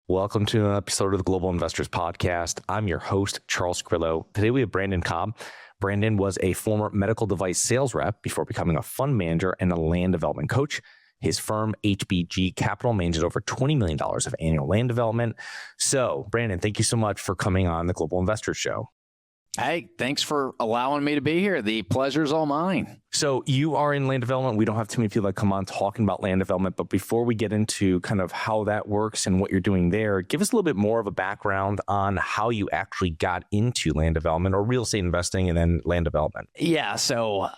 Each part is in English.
Welcome to an episode of the Global Investors Podcast. I'm your host, Charles Carillo. Today we have Brandon Cobb. Brandon was a former medical device sales rep before becoming a fund manager and a land development coach. His firm, HBG Capital, manages over $20 million of annual land development. So, Brandon, thank you so much for coming on the Global Investors Show. Hey, thanks for allowing me to be here. The pleasure is all mine. So you are in land development. We don't have too many people that come on talking about land development, but before we get into kind of how that works and what you're doing there, give us a little bit more of a background on how you actually got into land development or real estate investing and then land development. Yeah, so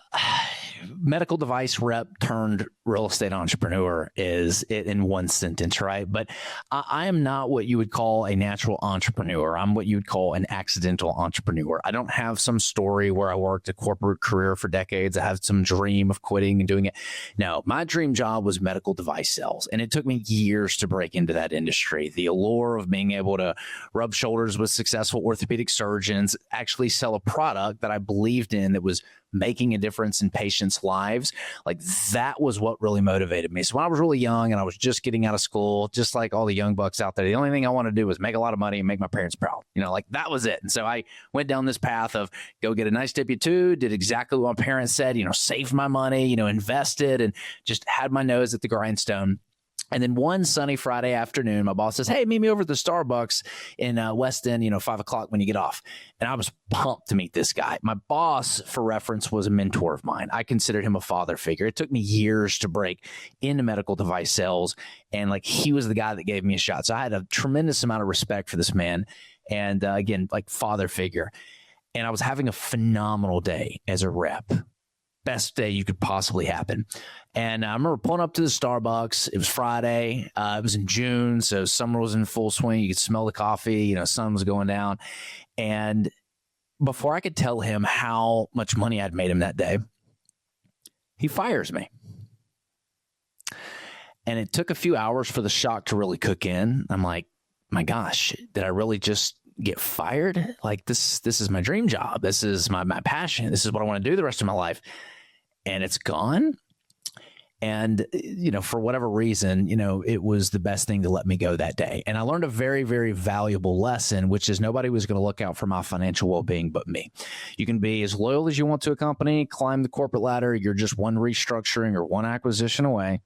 medical device rep turned real estate entrepreneur is it in one sentence, right? But I am not what you would call a natural entrepreneur. I'm what you would call an accidental entrepreneur. I don't have some story where I worked a corporate career for decades. I have some dream of quitting and doing it. No, my dream job was medical device sales. And it took me years to break into that industry. The allure of being able to rub shoulders with successful orthopedic surgeons, actually sell a product that I believed in that was making a difference in patients' lives. Like that was what really motivated me. So when I was really young and I was just getting out of school, just like all the young bucks out there, the only thing I wanted to do was make a lot of money and make my parents proud. Like that was it. And so I went down this path of go get a nice W-2, did exactly what my parents said, saved my money, invested and just had my nose at the grindstone. And then one sunny Friday afternoon, my boss says, hey, meet me over at the Starbucks in West End, 5 o'clock when you get off. And I was pumped to meet this guy. My boss, for reference, was a mentor of mine. I considered him a father figure. It took me years to break into medical device sales. And he was the guy that gave me a shot. So I had a tremendous amount of respect for this man. And again, father figure. And I was having a phenomenal day as a rep. Best day you could possibly happen. And I remember pulling up to the Starbucks. It was Friday. It was in June, so summer was in full swing. You could smell the coffee, sun was going down. And before I could tell him how much money I'd made him that day, he fires me. And it took a few hours for the shock to really cook in. I'm like, my gosh, did I really just get fired? This is my dream job. This is my passion. This is what I want to do the rest of my life. And it's gone. And, for whatever reason, it was the best thing to let me go that day. And I learned a very, very valuable lesson, which is nobody was going to look out for my financial well-being but me. You can be as loyal as you want to a company, climb the corporate ladder. You're just one restructuring or one acquisition away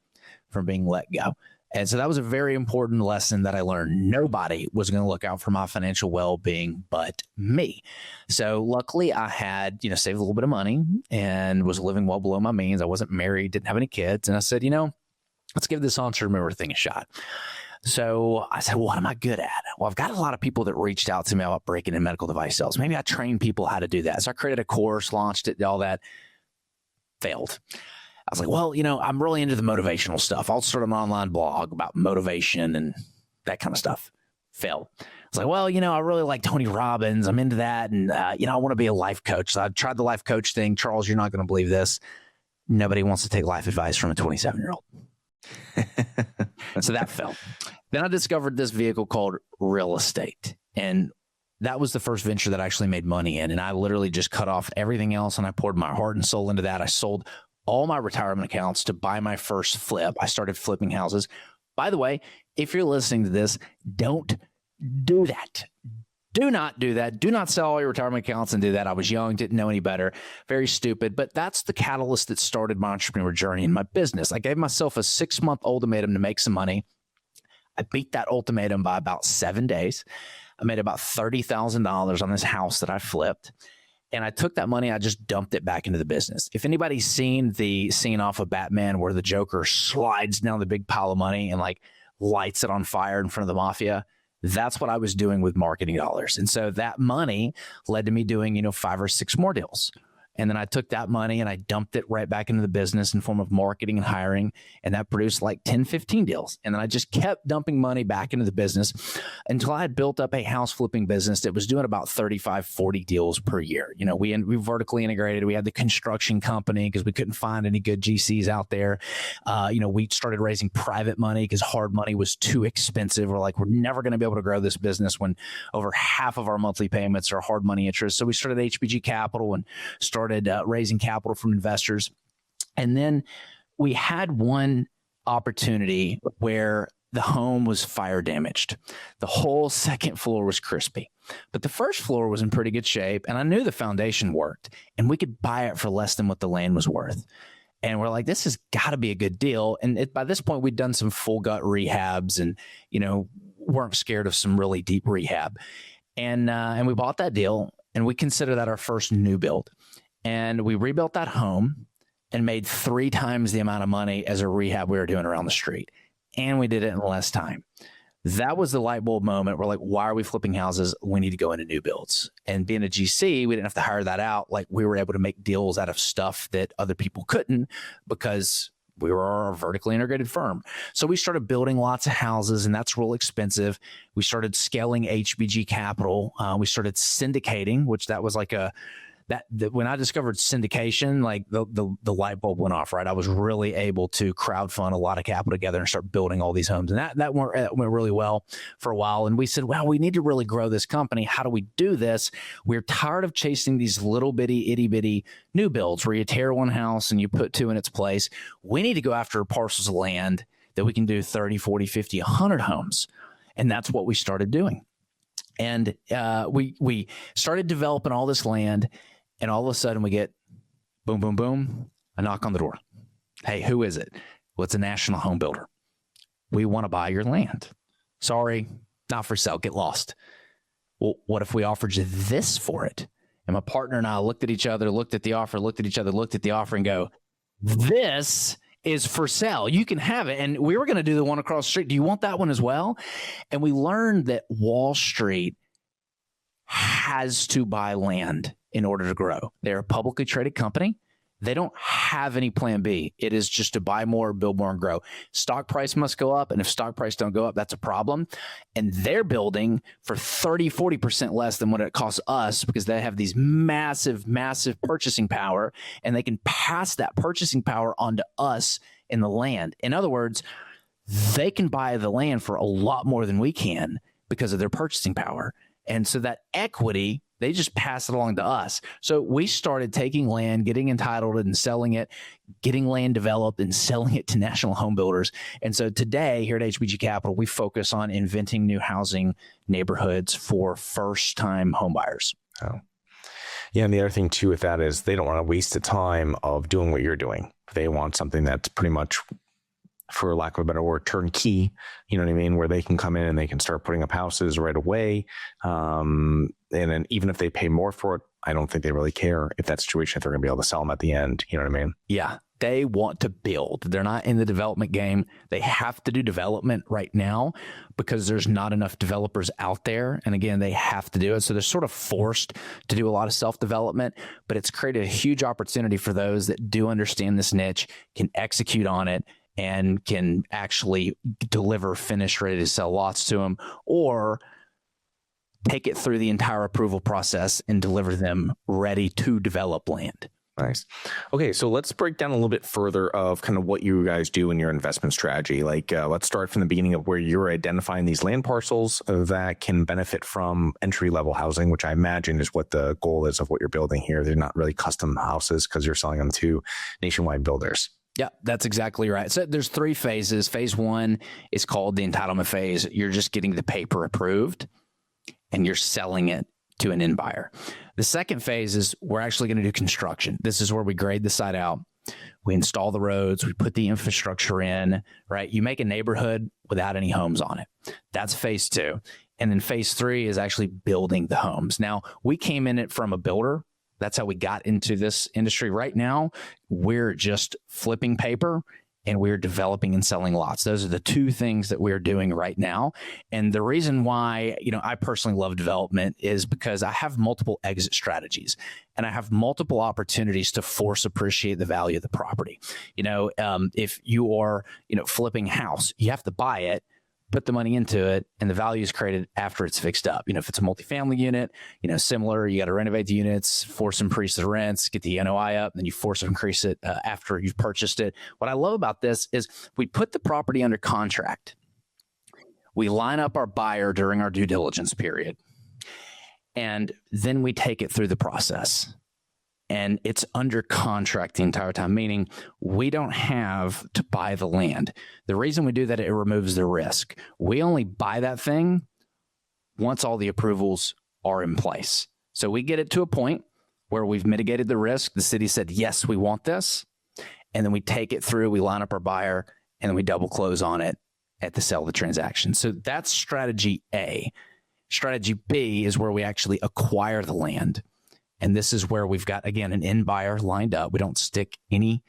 from being let go. And so that was a very important lesson that I learned. Nobody was going to look out for my financial well-being but me. So luckily I had, saved a little bit of money and was living well below my means. I wasn't married, didn't have any kids. And I said, let's give this entrepreneur thing a shot. So I said, well, what am I good at? Well, I've got a lot of people that reached out to me about breaking in medical device sales. Maybe I train people how to do that. So I created a course, launched it, all that. Failed. I was like, well, I'm really into the motivational stuff. I'll start an online blog about motivation and that kind of stuff. Failed. I was like, well, I really like Tony Robbins. I'm into that. And, I want to be a life coach. So I tried the life coach thing. Charles, you're not going to believe this. Nobody wants to take life advice from a 27-year-old. So that failed. Then I discovered this vehicle called real estate. And that was the first venture that I actually made money in. And I literally just cut off everything else. And I poured my heart and soul into that. I sold all my retirement accounts to buy my first flip. I started flipping houses. By the way, if you're listening to this, don't do that. Do not do that. Do not sell all your retirement accounts and do that. I was young, didn't know any better. Very stupid. But that's the catalyst that started my entrepreneur journey in my business. I gave myself a 6-month ultimatum to make some money. I beat that ultimatum by about 7 days. I made about $30,000 on this house that I flipped. And I took that money, I just dumped it back into the business. If anybody's seen the scene off of Batman where the Joker slides down the big pile of money and lights it on fire in front of the mafia, that's what I was doing with marketing dollars. And so that money led to me doing, 5 or 6 more deals. And then I took that money and I dumped it right back into the business in form of marketing and hiring. And that produced 10, 15 deals. And then I just kept dumping money back into the business until I had built up a house flipping business that was doing about 35, 40 deals per year. We vertically integrated. We had the construction company because we couldn't find any good GCs out there. We started raising private money because hard money was too expensive. We're never going to be able to grow this business when over half of our monthly payments are hard money interest. So we started HBG Capital and started raising capital from investors. And then we had one opportunity where the home was fire damaged. The whole second floor was crispy, but the first floor was in pretty good shape. And I knew the foundation worked and we could buy it for less than what the land was worth. And we're like, this has got to be a good deal. And by this point, we'd done some full gut rehabs and, weren't scared of some really deep rehab. And we bought that deal and we consider that our first new build. And we rebuilt that home and made 3 times the amount of money as a rehab we were doing around the street. And we did it in less time. That was the light bulb moment. We're like, why are we flipping houses? We need to go into new builds. And being a GC, we didn't have to hire that out. Like, we were able to make deals out of stuff that other people couldn't because we were a vertically integrated firm. So we started building lots of houses, and that's real expensive. We started scaling HBG Capital. We started syndicating, which that was like when I discovered syndication, like the light bulb went off, right? I was really able to crowdfund a lot of capital together and start building all these homes. And that went really well for a while. And we said, well, we need to really grow this company. How do we do this? We're tired of chasing these little bitty, itty bitty new builds where you tear one house and you put 2 in its place. We need to go after parcels of land that we can do 30, 40, 50, 100 homes. And that's what we started doing. And we started developing all this land. And all of a sudden we get boom, boom, boom, a knock on the door. Hey, who is it? Well, it's a national home builder. We want to buy your land. Sorry, not for sale. Get lost. Well, what if we offered you this for it? And my partner and I looked at each other, looked at the offer, looked at each other, looked at the offer and go, this is for sale. You can have it. And we were going to do the one across the street. Do you want that one as well? And we learned that Wall Street has to buy land in order to grow. They're a publicly traded company. They don't have any plan B. It is just to buy more, build more, and grow. Stock price must go up. And if stock price don't go up, that's a problem. And they're building for 30, 40% less than what it costs us because they have these massive, massive purchasing power, and they can pass that purchasing power onto us in the land. In other words, they can buy the land for a lot more than we can because of their purchasing power. And so that equity, they just pass it along to us. So we started taking land, getting entitled and selling it, getting land developed and selling it to national home builders. And so today here at HBG Capital, we focus on inventing new housing neighborhoods for first-time home buyers. Oh. Yeah, and the other thing too with that is they don't want to waste the time of doing what you're doing. They want something that's pretty much, for lack of a better word, turnkey, you know what I mean? Where they can come in and they can start putting up houses right away. And then even if they pay more for it, I don't think they really care if that situation, if they're going to be able to sell them at the end. You know what I mean? Yeah. They want to build. They're not in the development game. They have to do development right now because there's not enough developers out there. And again, they have to do it. So they're sort of forced to do a lot of self-development, but it's created a huge opportunity for those that do understand this niche, can execute on it, and can actually deliver finished, ready to sell lots to them, or take it through the entire approval process and deliver them ready to develop land. Nice. Okay, so let's break down a little bit further of kind of what you guys do in your investment strategy. Like, let's start from the beginning of where you're identifying these land parcels that can benefit from entry-level housing, which I imagine is what the goal is of what you're building here. They're not really custom houses because you're selling them to nationwide builders. Yeah, that's exactly right. So there's 3 phases. Phase 1 is called the entitlement phase. You're just getting the paper approved and you're selling it to an end buyer. The second phase is we're actually going to do construction. This is where we grade the site out. We install the roads. We put the infrastructure in, right? You make a neighborhood without any homes on it. That's phase 2. And then phase 3 is actually building the homes. Now, we came in it from a builder. That's how we got into this industry. Right now, we're just flipping paper and we're developing and selling lots. Those are the 2 things that we're doing right now. And the reason why, I personally love development is because I have multiple exit strategies and I have multiple opportunities to force appreciate the value of the property. If you are, flipping house, you have to buy it, put the money into it, and the value is created after it's fixed up. If it's a multifamily unit, similar, you got to renovate the units, force increase the rents, get the NOI up, then you force increase it after you've purchased it. What I love about this is we put the property under contract. We line up our buyer during our due diligence period, and then we take it through the process. and it's under contract the entire time, meaning we don't have to buy the land. The reason we do that, it removes the risk. We only buy that thing once all the approvals are in place. So we get it to a point where we've mitigated the risk. The city said, yes, we want this. And then we take it through, we line up our buyer, and then we double close on it at the sale of the transaction. So that's strategy A. Strategy B is where we actually acquire the land. And this is where we've got, again, an end buyer lined up. We don't stick any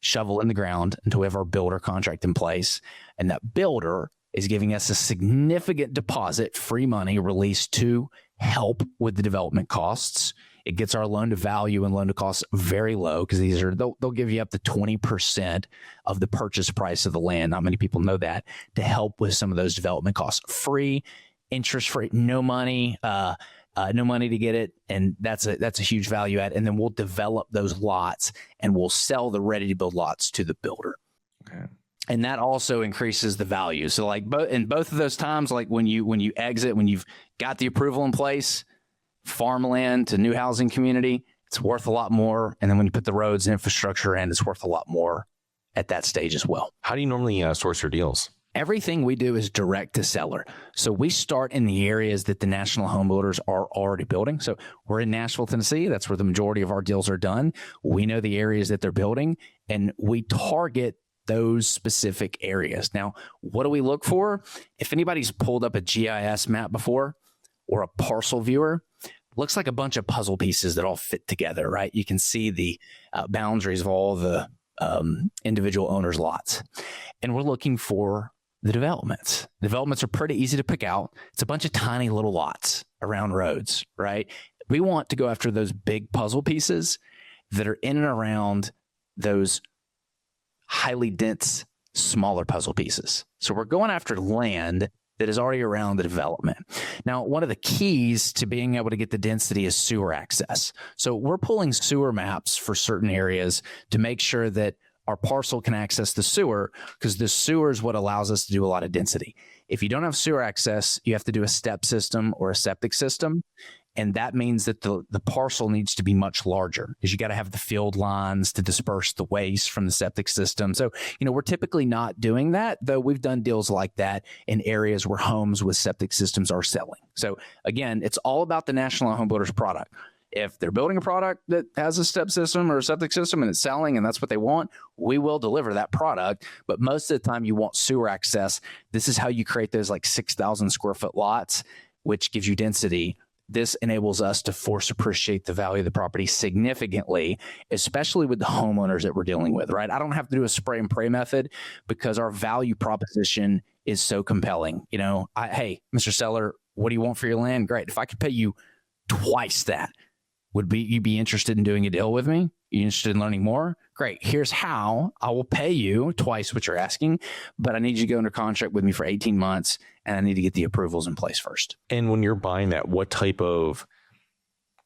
shovel in the ground until we have our builder contract in place. And that builder is giving us a significant deposit, free money released to help with the development costs. It gets our loan to value and loan to costs very low because they'll give you up to 20% of the purchase price of the land. Not many people know that, to help with some of those development costs. Free, interest free, no money to get it. And that's a huge value add. And then we'll develop those lots and we'll sell the ready to build lots to the builder. Okay. And that also increases the value. So like in both of those times, like when you exit, when you've got the approval in place, farmland to new housing community, it's worth a lot more. And then when you put the roads and infrastructure in, it's worth a lot more at that stage as well. How do you normally source your deals? Everything we do is direct to seller. So we start in the areas that the national home builders are already building. So we're in Nashville, Tennessee. That's where the majority of our deals are done. We know the areas that they're building and we target those specific areas. Now, what do we look for? If anybody's pulled up a GIS map before or a parcel viewer, looks like a bunch of puzzle pieces that all fit together, right? You can see the boundaries of all the individual owners' lots. And we're looking for the developments. Developments are pretty easy to pick out. It's a bunch of tiny little lots around roads, right? We want to go after those big puzzle pieces that are in and around those highly dense, smaller puzzle pieces. So we're going after land that is already around the development. Now, one of the keys to being able to get the density is sewer access. So we're pulling sewer maps for certain areas to make sure that our parcel can access the sewer, because the sewer is what allows us to do a lot of density. If you don't have sewer access, you have to do a step system or a septic system. And that means that the parcel needs to be much larger because you got to have the field lines to disperse the waste from the septic system. So, we're typically not doing that, though we've done deals like that in areas where homes with septic systems are selling. So again, it's all about the national home builders product. If they're building a product that has a step system or a septic system and it's selling and that's what they want, we will deliver that product. But most of the time you want sewer access. This is how you create those like 6,000 square foot lots, which gives you density. This enables us to force appreciate the value of the property significantly, especially with the homeowners that we're dealing with, right? I don't have to do a spray and pray method because our value proposition is so compelling. Hey, Mr. Seller, what do you want for your land? Great. If I could pay you twice that, you be interested in doing a deal with me? You interested in learning more? Great. Here's how I will pay you twice what you're asking, but I need you to go under contract with me for 18 months and I need to get the approvals in place first. And when you're buying that, what type of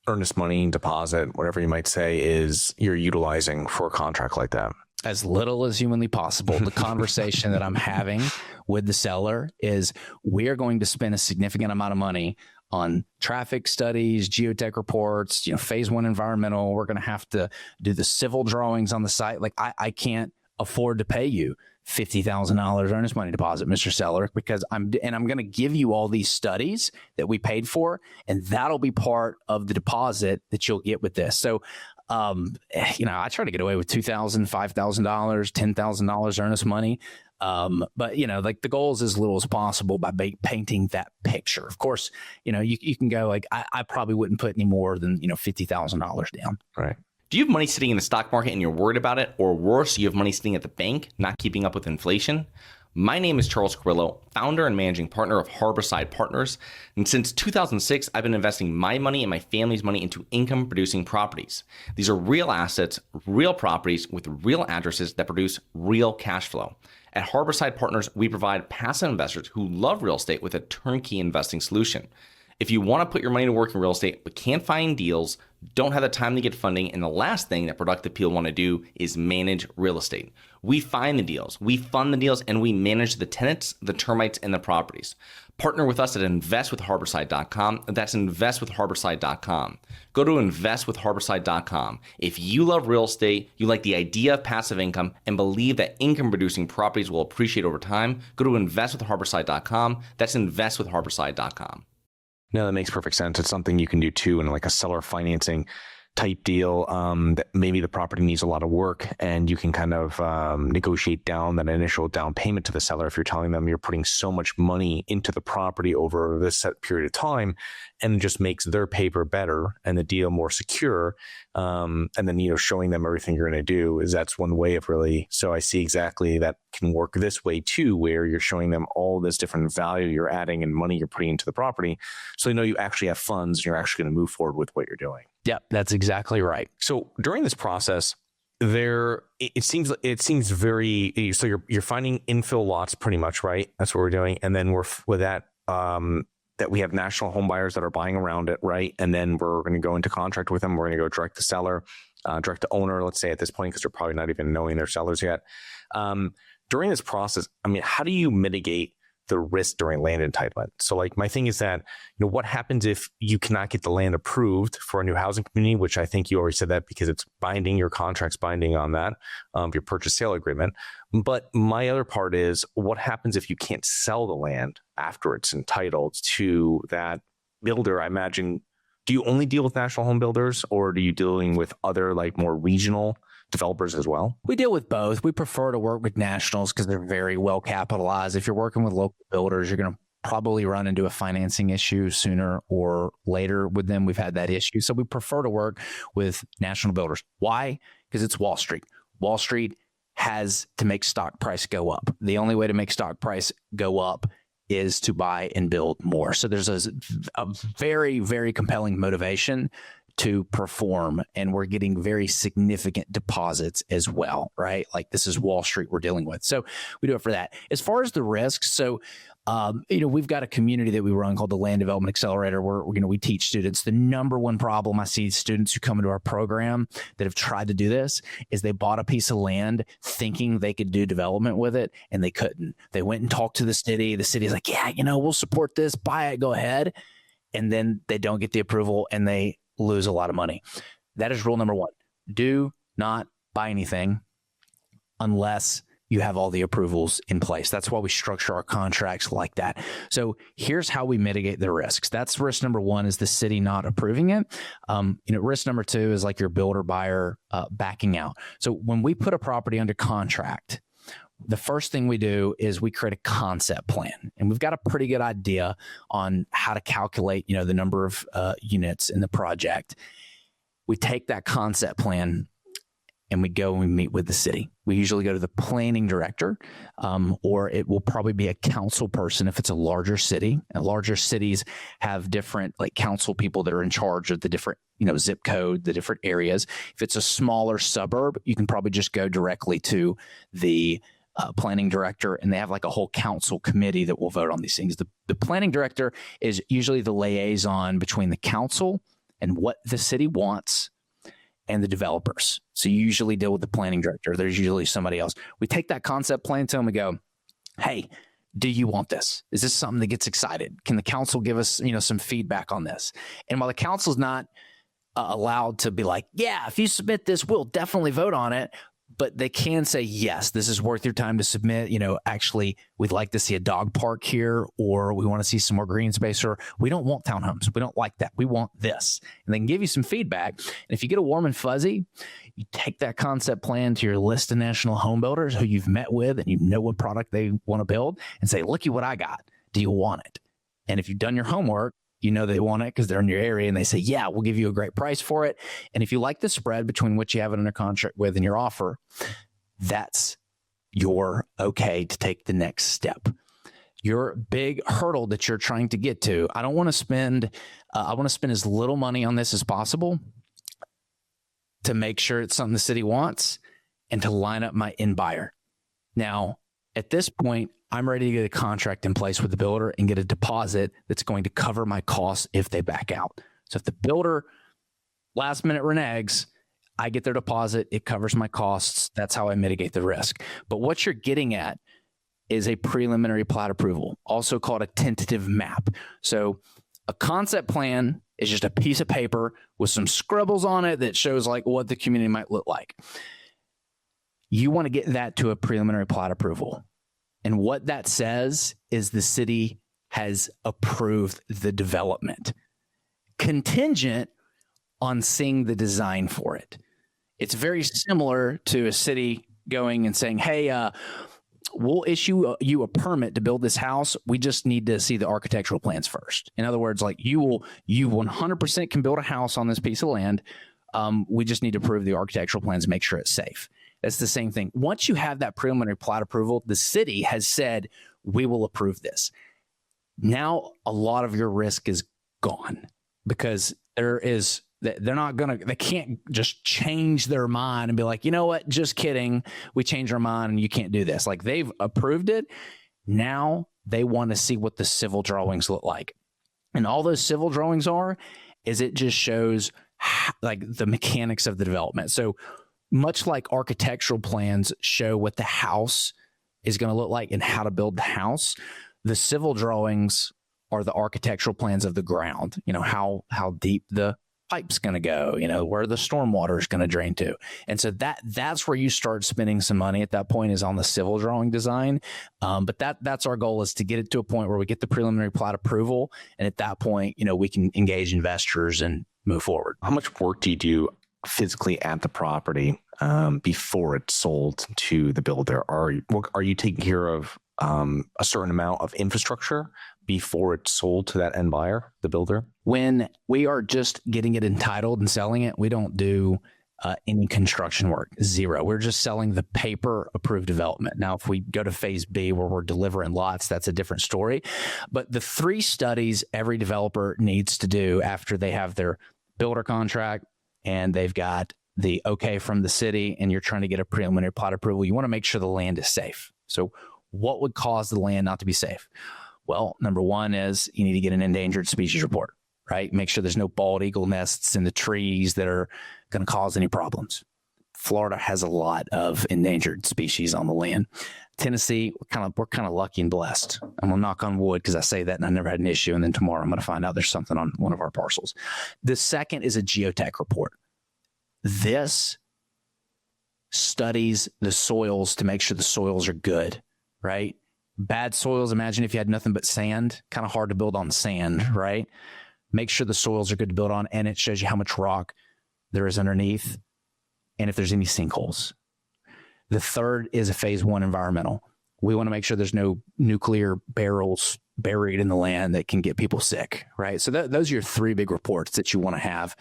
earnest money, deposit, whatever you might say, is you're utilizing for a contract like that? As little as humanly possible. The conversation that I'm having with the seller is we are going to spend a significant amount of money on traffic studies, geotech reports, phase 1 environmental. We're going to have to do the civil drawings on the site. Like I can't afford to pay you $50,000 earnest money deposit, Mr. Seller, because I'm going to give you all these studies that we paid for, and that'll be part of the deposit that you'll get with this. So, I try to get away with $2,000, $5,000, $10,000 earnest money. But the goal is as little as possible by painting that picture. Of course, you can go like, I probably wouldn't put any more than, $50,000 down. Right. Do you have money sitting in the stock market and you're worried about it? Or worse, you have money sitting at the bank, not keeping up with inflation? My name is Charles Carillo, founder and managing partner of Harborside Partners. And since 2006, I've been investing my money and my family's money into income-producing properties. These are real assets, real properties with real addresses that produce real cash flow. At Harborside Partners, we provide passive investors who love real estate with a turnkey investing solution. If you want to put your money to work in real estate but can't find deals, don't have the time to get funding, and the last thing that productive people want to do is manage real estate. We find the deals, we fund the deals, and we manage the tenants, the termites, and the properties. Partner with us at investwithharborside.com. That's investwithharborside.com. Go to investwithharborside.com. If you love real estate, you like the idea of passive income, and believe that income-producing properties will appreciate over time, go to investwithharborside.com. That's investwithharborside.com. No, that makes perfect sense. It's something you can do too in like a seller financing type deal, that maybe the property needs a lot of work, and you can kind of negotiate down that initial down payment to the seller if you're telling them you're putting so much money into the property over this set period of time, and it just makes their paper better and the deal more secure. And then, showing them everything you're going to do that's one way of really. So I see exactly that can work this way too, where you're showing them all this different value you're adding and money you're putting into the property. So they know you actually have funds and you're actually going to move forward with what you're doing. Yep, that's exactly right. So during this process, it seems very, so you're finding infill lots pretty much, right? That's what we're doing. And then we're with that, that we have national home buyers that are buying around it, right? And then we're going to go into contract with them. We're going to go direct to seller, direct to owner, let's say at this point, because they're probably not even knowing their sellers yet. During this process, how do you mitigate the risk during land entitlement? So like my thing is that, what happens if you cannot get the land approved for a new housing community, which I think you already said that because it's binding, your contract's binding on that, your purchase sale agreement. But my other part is what happens if you can't sell the land after it's entitled to that builder? I imagine, do you only deal with national home builders, or are you dealing with other like more regional developers as well? We deal with both. We prefer to work with nationals because they're very well capitalized. If you're working with local builders, you're going to probably run into a financing issue sooner or later with them. We've had that issue. So we prefer to work with national builders. Why? Because it's Wall Street. Wall Street has to make stock price go up. The only way to make stock price go up is to buy and build more. So there's a very, very compelling motivation to perform, and we're getting very significant deposits as well, right? Like this is Wall Street we're dealing with. So we do it for that. As far as the risks, so we've got a community that we run called the Land Development Accelerator, where we teach students. The number one problem I see students who come into our program that have tried to do this is they bought a piece of land thinking they could do development with it, and they couldn't. They went and talked to the city. The city's like, yeah, we'll support this, buy it, go ahead. And then they don't get the approval and they lose a lot of money. That is rule number one. Do not buy anything unless you have all the approvals in place. That's why we structure our contracts like that. So here's how we mitigate the risks. That's risk number one, is the city not approving it. Risk number two is like your builder buyer backing out. So when we put a property under contract, the first thing we do is we create a concept plan, and we've got a pretty good idea on how to calculate, the number of units in the project. We take that concept plan and we go and we meet with the city. We usually go to the planning director, or it will probably be a council person if it's a larger city. And larger cities have different council people that are in charge of the different, zip code, the different areas. If it's a smaller suburb, you can probably just go directly to the planning director, and they have a whole council committee that will vote on these things. The planning director is usually the liaison between the council and what the city wants and the developers. So you usually deal with the planning director. There's usually somebody else. We take that concept plan to them and go, hey, do you want this? Is this something that gets excited? Can the council give us, some feedback on this? And while the council's not allowed to be like, yeah, if you submit this, we'll definitely vote on it, but they can say, yes, this is worth your time to submit. Actually, we'd like to see a dog park here, or we want to see some more green space, or we don't want townhomes. We don't like that. We want this. And they can give you some feedback. And if you get a warm and fuzzy, you take that concept plan to your list of national home builders who you've met with and you know what product they want to build, and say, looky what I got. Do you want it? And if you've done your homework, they want it because they're in your area, and they say, yeah, we'll give you a great price for it. And if you like the spread between what you have it under contract with and your offer, that's your okay to take the next step. Your big hurdle that you're trying to get to, I want to spend as little money on this as possible to make sure it's something the city wants and to line up my end buyer. Now, at this point, I'm ready to get a contract in place with the builder and get a deposit that's going to cover my costs if they back out. So if the builder last minute reneges, I get their deposit. It covers my costs. That's how I mitigate the risk. But what you're getting at is a preliminary plat approval, also called a tentative map. So a concept plan is just a piece of paper with some scribbles on it that shows like what the community might look like. You want to get that to a preliminary plat approval. And what that says is the city has approved the development, contingent on seeing the design for it. It's very similar to a city going and saying, hey, we'll issue you a permit to build this house. We just need to see the architectural plans first. In other words, like you 100% can build a house on this piece of land. We just need to approve the architectural plans, make sure it's safe. It's the same thing. Once you have that preliminary plat approval, the city has said, we will approve this. Now, a lot of your risk is gone because they can't just change their mind and be like, you know what, just kidding. We changed our mind and you can't do this. Like they've approved it. Now they want to see what the civil drawings look like. And all those civil drawings is it just shows like the mechanics of the development. So much like architectural plans show what the house is going to look like and how to build the house, the civil drawings are the architectural plans of the ground, how deep the pipe's going to go, where the stormwater is going to drain to. And so that's where you start spending some money at that point is on the civil drawing design. But that's our goal, is to get it to a point where we get the preliminary plat approval. And at that point, we can engage investors and move forward. How much work do you do physically at the property before it's sold to the builder? Are you taking care of a certain amount of infrastructure before it's sold to that end buyer, the builder? When we are just getting it entitled and selling it, we don't do any construction work, zero. We're just selling the paper approved development. Now, if we go to phase B where we're delivering lots, that's a different story. But the 3 studies every developer needs to do after they have their builder contract and they've got the okay from the city and you're trying to get a preliminary plat approval, you want to make sure the land is safe. So what would cause the land not to be safe? Well, number one is you need to get an endangered species report, right? Make sure there's no bald eagle nests in the trees that are going to cause any problems. Florida has a lot of endangered species on the land. Tennessee, we're kind of lucky and blessed. I'm going to knock on wood because I say that and I never had an issue. And then tomorrow I'm going to find out there's something on one of our parcels. The second is a geotech report. This studies the soils to make sure the soils are good, right? Bad soils, imagine if you had nothing but sand, kind of hard to build on sand, right? Make sure the soils are good to build on, and it shows you how much rock there is underneath and if there's any sinkholes. The third is a phase 1 environmental. We want to make sure there's no nuclear barrels buried in the land that can get people sick, right? So those are your 3 big reports that you want to have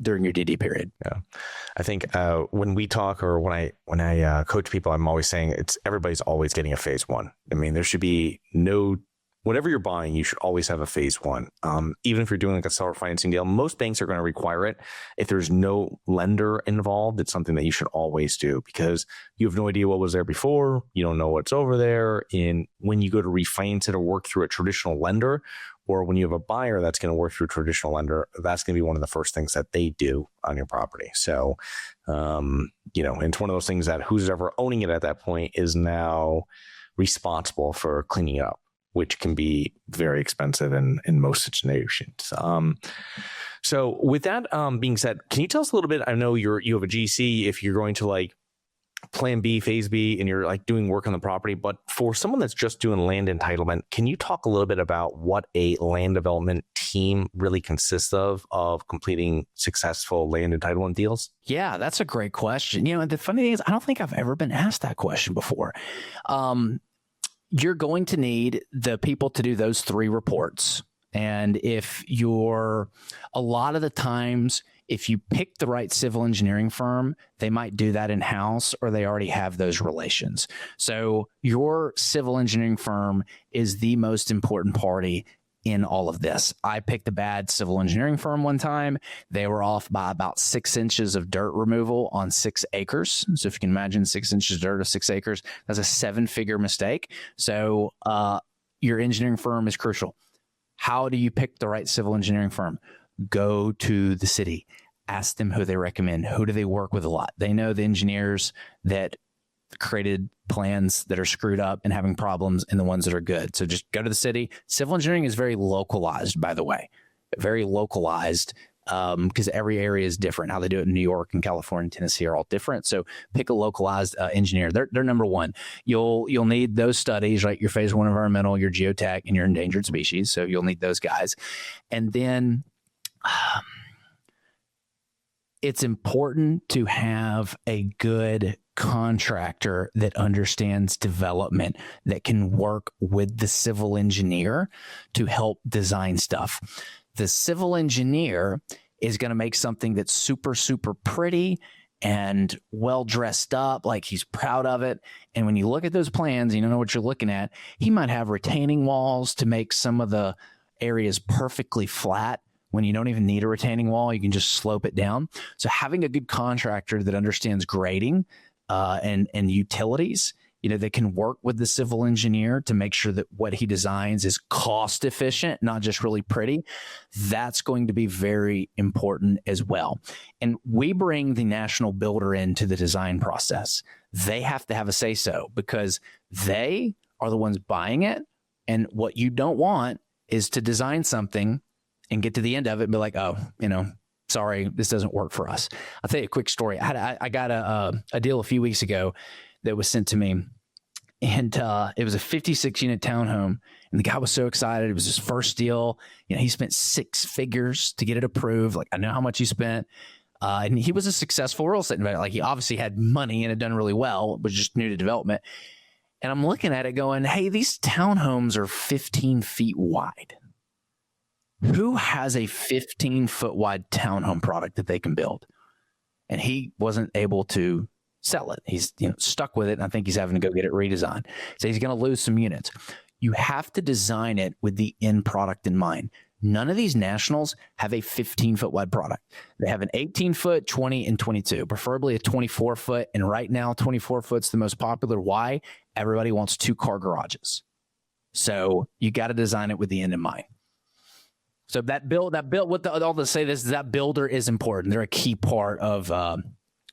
during your DD period. Yeah. I think when we talk or when I coach people, I'm always saying everybody's always getting a phase 1. I mean, there should be whatever you're buying, you should always have a phase 1. Even if you're doing like a seller financing deal, most banks are going to require it. If there's no lender involved, it's something that you should always do because you have no idea what was there before. You don't know what's over there. And when you go to refinance it or work through a traditional lender, or when you have a buyer that's going to work through a traditional lender, that's going to be one of the first things that they do on your property. So, it's one of those things that who's ever owning it at that point is now responsible for cleaning it up, which can be very expensive in most situations. So with that being said, can you tell us a little bit? I know you have a GC if you're going to like plan B, phase B, and you're like doing work on the property. But for someone that's just doing land entitlement, can you talk a little bit about what a land development team really consists of completing successful land entitlement deals? Yeah, that's a great question. The funny thing is, I don't think I've ever been asked that question before. You're going to need the people to do those 3 reports. And a lot of the times, if you pick the right civil engineering firm, they might do that in-house or they already have those relations. So your civil engineering firm is the most important party in all of this. I picked a bad civil engineering firm one time. They were off by about 6 inches of dirt removal on 6 acres. So if you can imagine 6 inches of dirt of 6 acres, that's a 7-figure mistake. So your engineering firm is crucial. How do you pick the right civil engineering firm? go to the city, ask them who they recommend. Who do they work with a lot? They know the engineers that created plans that are screwed up and having problems and the ones that are good. So just go to the city. Civil engineering is very localized, by the way, very localized, because every area is different. How they do it in New York and California and Tennessee are all different. So pick a localized engineer. They're number one. You'll need those studies, right? Your phase one environmental, your geotech, and your endangered species. So you'll need those guys. And then it's important to have a good contractor that understands development, that can work with the civil engineer to help design stuff. The civil engineer is going to make something that's super, super pretty and well dressed up, like he's proud of it. And when you look at those plans, you don't know what you're looking at. He might have retaining walls to make some of the areas perfectly flat. When you don't even need a retaining wall, you can just slope it down. So having a good contractor that understands grading and utilities, that can work with the civil engineer to make sure that what he designs is cost efficient, not just really pretty, that's going to be very important as well. And we bring the national builder into the design process. They have to have a say-so because they are the ones buying it. And what you don't want is to design something and get to the end of it and be like, oh, sorry, this doesn't work for us. I'll tell you a quick story. I got a deal a few weeks ago that was sent to me, and it was a 56 unit townhome, and the guy was so excited. It was his first deal. He spent 6 figures to get it approved. Like, I know how much he spent. And he was a successful real estate investor. Like, he obviously had money and had done really well. It was just new to development. And I'm looking at it going, hey, these townhomes are 15 feet wide. Who has a 15-foot wide townhome product that they can build? And he wasn't able to sell it. He's stuck with it, and I think he's having to go get it redesigned. So he's going to lose some units. You have to design it with the end product in mind. None of these nationals have a 15-foot wide product. They have an 18-foot, 20, and 22, preferably a 24-foot. And right now, 24-foot's the most popular. Why? Everybody wants 2-car garages. So you got to design it with the end in mind. So that builder is important. They're a key part of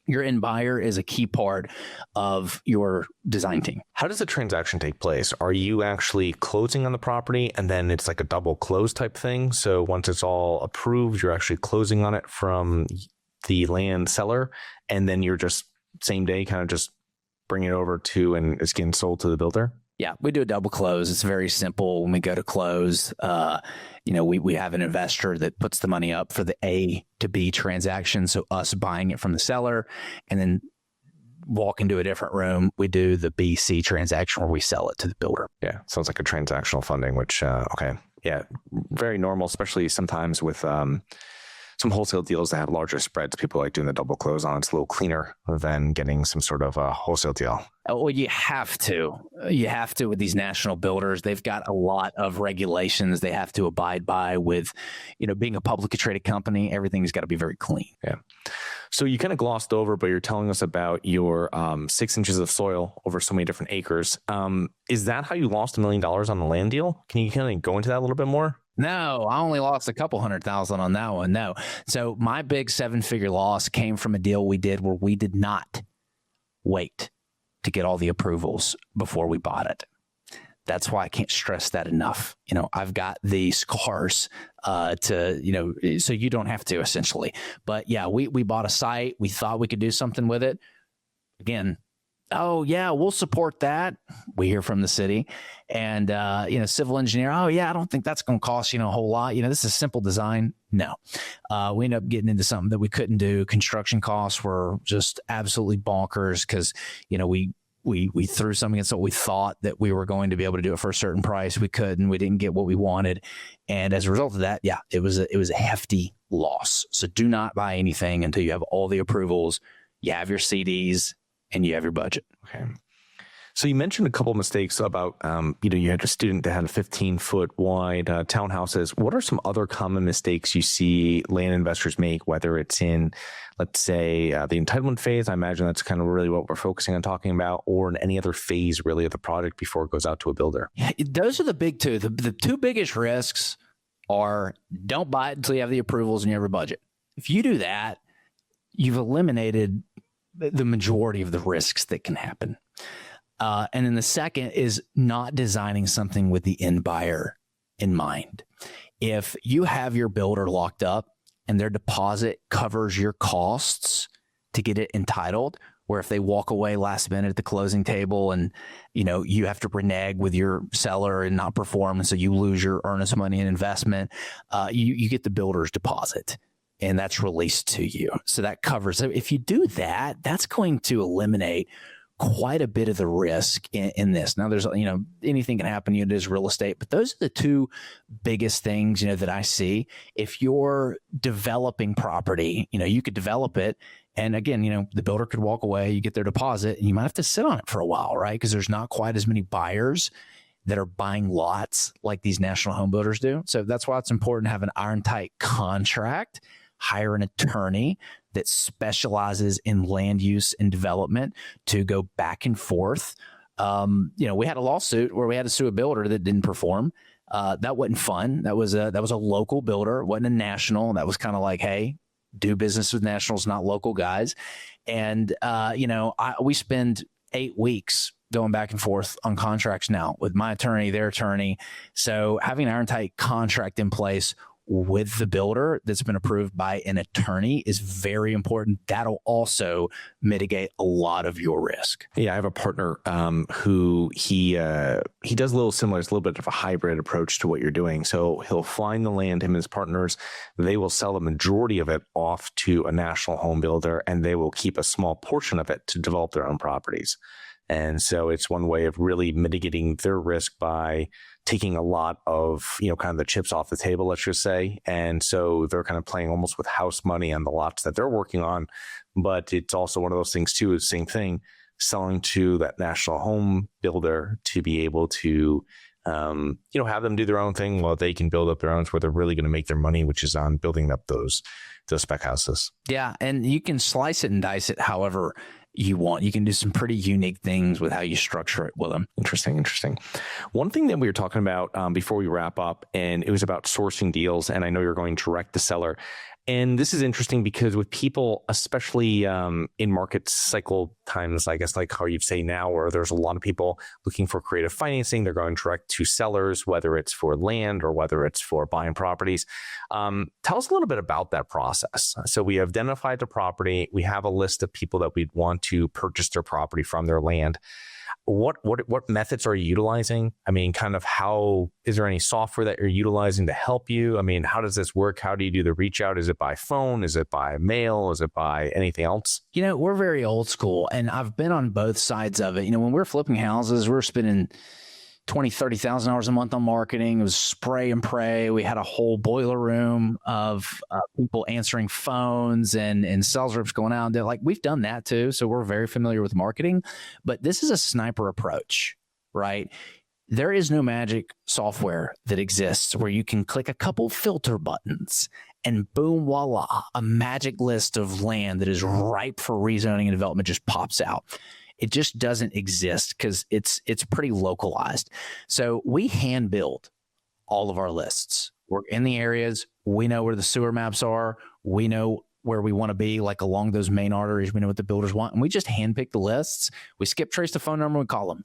your end buyer is a key part of your design team. How does the transaction take place? Are you actually closing on the property and then it's like a double close type thing? So once it's all approved, you're actually closing on it from the land seller, and then you're just same day kind of just bringing it over to and it's getting sold to the builder? Yeah, we do a double close. It's very simple. When we go to close, we have an investor that puts the money up for the A to B transaction. So us buying it from the seller and then walk into a different room, we do the BC transaction where we sell it to the builder. Yeah, sounds like a transactional funding, which, okay. Yeah, very normal, especially sometimes with some wholesale deals that have larger spreads. People like doing the double close on. It's a little cleaner than getting some sort of a wholesale deal. Well, you have to with these national builders. They've got a lot of regulations they have to abide by with, being a publicly traded company. Everything's got to be very clean. Yeah. So you kind of glossed over, but you're telling us about your 6 inches of soil over so many different acres. Is that how you lost $1 million on the land deal? Can you kind of go into that a little bit more? No, I only lost a couple $100,000 on that one. No. So my big 7-figure loss came from a deal we did where we did not wait to get all the approvals before we bought it. That's why I can't stress that enough. I've got the scars so you don't have to, essentially. But yeah, we bought a site. We thought we could do something with it. Again, oh yeah, we'll support that. We hear from the city, and civil engineer. Oh yeah, I don't think that's going to cost a whole lot. This is a simple design. No, we ended up getting into something that we couldn't do. Construction costs were just absolutely bonkers because we threw something against what we thought that we were going to be able to do it for a certain price. We couldn't. We didn't get what we wanted, and as a result of that, yeah, it was a hefty loss. So do not buy anything until you have all the approvals, you have your CDs, and you have your budget. Okay. So you mentioned a couple of mistakes about, you had a student that had a 15-foot wide townhouses. What are some other common mistakes you see land investors make, whether it's in, let's say, the entitlement phase? I imagine that's kind of really what we're focusing on talking about, or in any other phase really of the project before it goes out to a builder. Yeah, those are the big two. The two biggest risks are don't buy it until you have the approvals and you have a budget. If you do that, you've eliminated the majority of the risks that can happen. And then the second is not designing something with the end buyer in mind. If you have your builder locked up and their deposit covers your costs to get it entitled, where if they walk away last minute at the closing table and, you have to renege with your seller and not perform, and so you lose your earnest money and investment, you get the builder's deposit and that's released to you. So that covers it. If you do that, that's going to eliminate quite a bit of the risk in this. Now there's, anything can happen. It is real estate, but those are the two biggest things, that I see. If you're developing property, you could develop it. And again, the builder could walk away, you get their deposit and you might have to sit on it for a while, right? Because there's not quite as many buyers that are buying lots like these national home builders do. So that's why it's important to have an iron tight contract, hire an attorney that specializes in land use and development to go back and forth. We had a lawsuit where we had to sue a builder that didn't perform. That wasn't fun. That was a local builder. It wasn't a national. That was kind of like, hey, do business with nationals, not local guys. And, we spend 8 weeks going back and forth on contracts now with my attorney, their attorney. So having an iron tight contract in place with the builder that's been approved by an attorney is very important. That'll also mitigate a lot of your risk. Yeah, I have a partner who he does a little similar. It's a little bit of a hybrid approach to what you're doing. So he'll find the land, him and his partners, they will sell the majority of it off to a national home builder, and they will keep a small portion of it to develop their own properties. And so it's one way of really mitigating their risk by taking a lot of, kind of the chips off the table, let's just say. And so they're kind of playing almost with house money on the lots that they're working on. But it's also one of those things too, is the same thing, selling to that national home builder to be able to, have them do their own thing while they can build up their own, where they're really going to make their money, which is on building up those spec houses. Yeah. And you can slice it and dice it however you want. You can do some pretty unique things with how you structure it with them. Interesting. One thing that we were talking about before we wrap up, and it was about sourcing deals, and I know you're going direct to seller. And this is interesting because with people, especially in market cycle times, I guess like how you say now, where there's a lot of people looking for creative financing, they're going direct to sellers, whether it's for land or whether it's for buying properties. Tell us a little bit about that process. So we have identified the property. We have a list of people that we'd want to purchase their property from, their land. What methods are you utilizing? I mean, kind of how, is there any software that you're utilizing to help you? I mean, how does this work? How do you do the reach out? Is it by phone? Is it by mail? Is it by anything else? We're very old school, and I've been on both sides of it. When we're flipping houses, we're spending $20,000, $30,000 a month on marketing. It was spray and pray. We had a whole boiler room of people answering phones and sales reps going out. They're like, we've done that too. So we're very familiar with marketing, but this is a sniper approach, right? There is no magic software that exists where you can click a couple filter buttons and boom, voila, a magic list of land that is ripe for rezoning and development just pops out. It just doesn't exist because it's pretty localized. So we hand build all of our lists. We're in the areas. We know where the sewer maps are. We know where we want to be, like along those main arteries. We know what the builders want. And we just handpick the lists. We skip trace the phone number, we call them.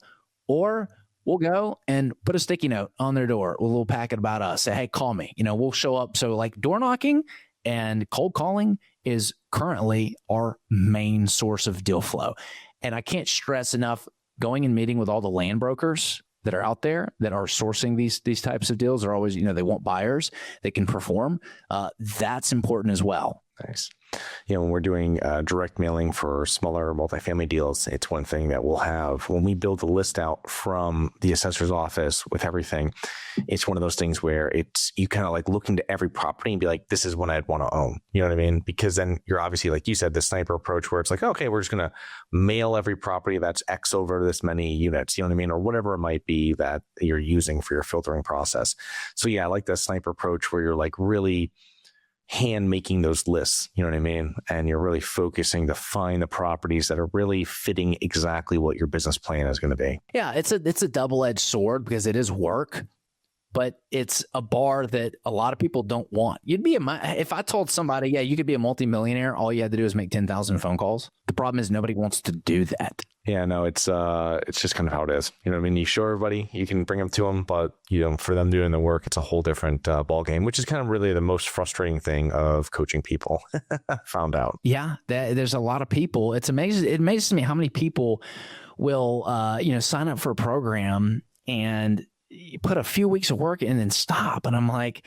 Or we'll go and put a sticky note on their door with a little packet about us. Say, hey, call me. We'll show up. So like door knocking and cold calling is currently our main source of deal flow. And I can't stress enough, going and meeting with all the land brokers that are out there that are sourcing these types of deals. Are always, they want buyers that can perform. That's important as well. Nice. When we're doing direct mailing for smaller multifamily deals, it's one thing that we'll have when we build the list out from the assessor's office with everything. It's one of those things where you kind of like look into every property and be like, this is one I'd want to own. You know what I mean? Because then you're obviously, like you said, the sniper approach where it's like, okay, we're just going to mail every property that's X over this many units, you know what I mean? Or whatever it might be that you're using for your filtering process. So yeah, I like the sniper approach where you're like really hand making those lists, you know what I mean? And you're really focusing to find the properties that are really fitting exactly what your business plan is going to be. Yeah, it's a double-edged sword because it is work, but it's a bar that a lot of people don't want. If I told somebody, yeah, you could be a multimillionaire, all you had to do is make 10,000 phone calls. The problem is nobody wants to do that. Yeah, no, it's just kind of how it is. You know what I mean? You show everybody, you can bring them to them, but for them doing the work, it's a whole different ball game, which is kind of really the most frustrating thing of coaching people. Found out. Yeah, there's a lot of people. It's amazing. It amazes me how many people will sign up for a program and put a few weeks of work and then stop. And I'm like,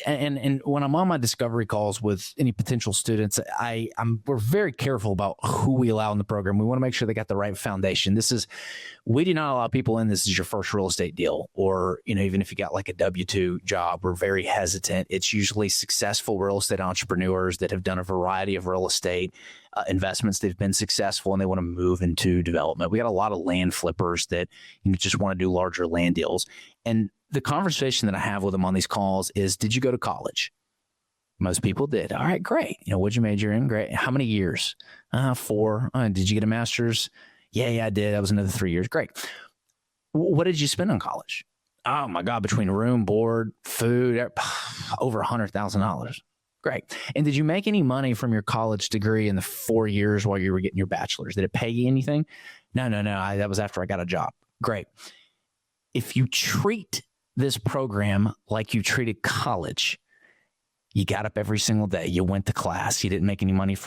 and when I'm on my discovery calls with any potential students, we're very careful about who we allow in the program. We want to make sure they got the right foundation. We do not allow people in. This is your first real estate deal, or, even if you got like a W-2 job, we're very hesitant. It's usually successful real estate entrepreneurs that have done a variety of real estate investments. They've been successful and they want to move into development. We got a lot of land flippers that just want to do larger land deals. And the conversation that I have with them on these calls is, did you go to college? Most people did. All right, great. What'd you major in? Great. How many years? 4. Did you get a master's? Yeah, I did. That was another 3 years. Great. What did you spend on college? Oh my God, between room, board, food, over $100,000. Great. And did you make any money from your college degree in the 4 years while you were getting your bachelor's? Did it pay you anything? No. That was after I got a job. Great. If you treat this program like you treated college, you got up every single day, you went to class, you didn't make any money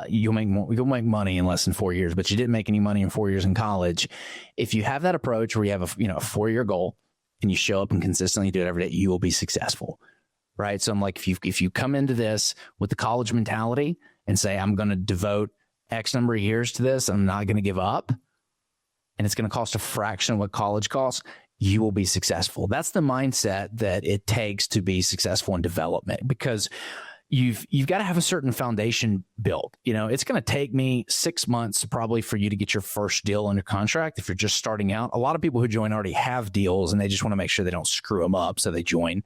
you'll make money in less than 4 years, but you didn't make any money in 4 years in college. If you have that approach where you have a 4-year goal and you show up and consistently do it every day, you will be successful. Right. So I'm like, if you come into this with the college mentality and say, I'm going to devote X number of years to this, I'm not going to give up, and it's going to cost a fraction of what college costs, you will be successful. That's the mindset that it takes to be successful in development, because you've got to have a certain foundation built. It's going to take me 6 months probably for you to get your first deal under contract. If you're just starting out, a lot of people who join already have deals and they just want to make sure they don't screw them up. So they join.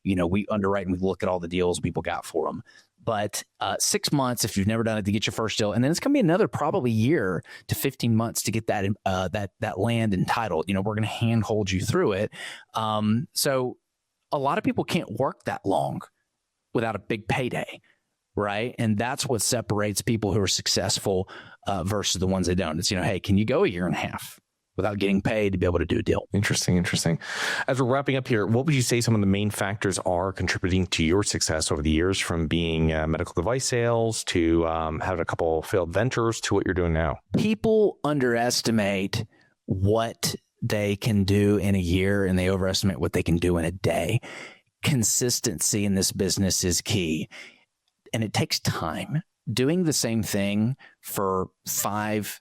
We underwrite and we look at all the deals people got for them. But 6 months, if you've never done it, to get your first deal. And then it's going to be another probably year to 15 months to get that land entitled. We're going to handhold you through it. So a lot of people can't work that long without a big payday, right? And that's what separates people who are successful versus the ones that don't. It's, hey, can you go a year and a half without getting paid to be able to do a deal? Interesting. As we're wrapping up here, what would you say some of the main factors are contributing to your success over the years, from being medical device sales to having a couple failed ventures to what you're doing now? People underestimate what they can do in a year and they overestimate what they can do in a day. Consistency in this business is key, and it takes time. Doing the same thing for 5-10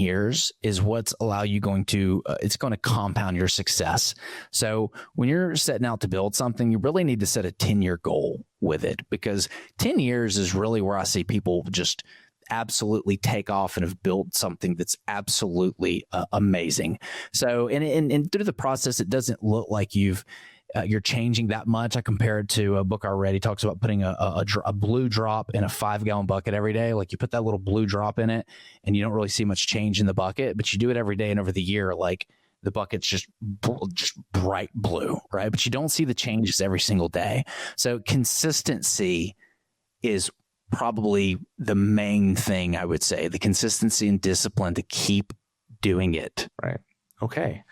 years is what's it's going to compound your success. So when you're setting out to build something, you really need to set a 10-year goal with it, because 10 years is really where I see people just absolutely take off and have built something that's absolutely amazing. So, and through the process, it doesn't look like you're changing that much. I compared to a book I read. He talks about putting a blue drop in a 5-gallon bucket every day. Like, you put that little blue drop in it and you don't really see much change in the bucket, but you do it every day. And over the year, like, the bucket's just bright blue, right? But you don't see the changes every single day. So consistency is probably the main thing, I would say. The consistency and discipline to keep doing it. Right. Okay.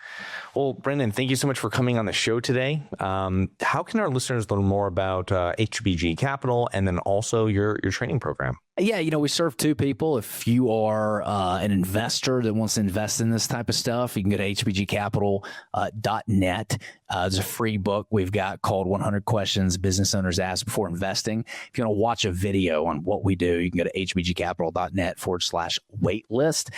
Well, Brandon, thank you so much for coming on the show today. How can our listeners learn more about HBG Capital and then also your training program? Yeah, we serve two people. If you are an investor that wants to invest in this type of stuff, you can go to hbgcapital.net. There's a free book we've got called 100 Questions Business Owners Ask Before Investing. If you want to watch a video on what we do, you can go to hbgcapital.net/waitlist.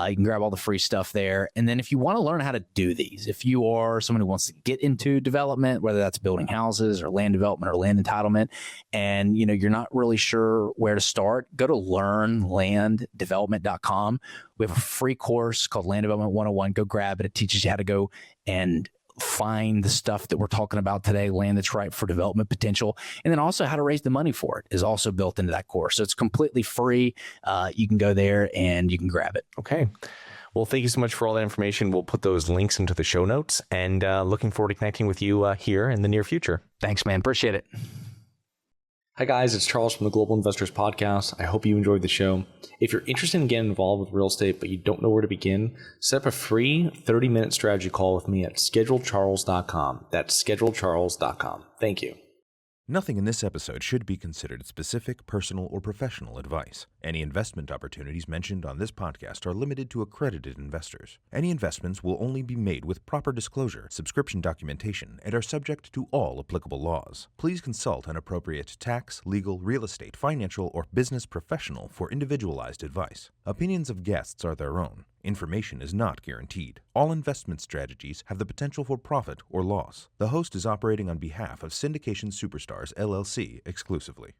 You can grab all the free stuff there. And then if you want to learn how to do these, if you are someone who wants to get into development, whether that's building houses or land development or land entitlement, and you're not really sure where to start, go to learnlanddevelopment.com. We have a free course called Land Development 101. Go grab it. It teaches you how to go and find the stuff that we're talking about today, land that's right for development potential. And then also how to raise the money for it is also built into that course. So it's completely free. You can go there and you can grab it. Okay. Well, thank you so much for all that information. We'll put those links into the show notes, and looking forward to connecting with you here in the near future. Thanks, man. Appreciate it. Hi, guys. It's Charles from the Global Investors Podcast. I hope you enjoyed the show. If you're interested in getting involved with real estate, but you don't know where to begin, set up a free 30-minute strategy call with me at schedulecharles.com. That's schedulecharles.com. Thank you. Nothing in this episode should be considered specific, personal, or professional advice. Any investment opportunities mentioned on this podcast are limited to accredited investors. Any investments will only be made with proper disclosure, subscription documentation, and are subject to all applicable laws. Please consult an appropriate tax, legal, real estate, financial, or business professional for individualized advice. Opinions of guests are their own. Information is not guaranteed. All investment strategies have the potential for profit or loss. The host is operating on behalf of Syndication Superstars, LLC exclusively.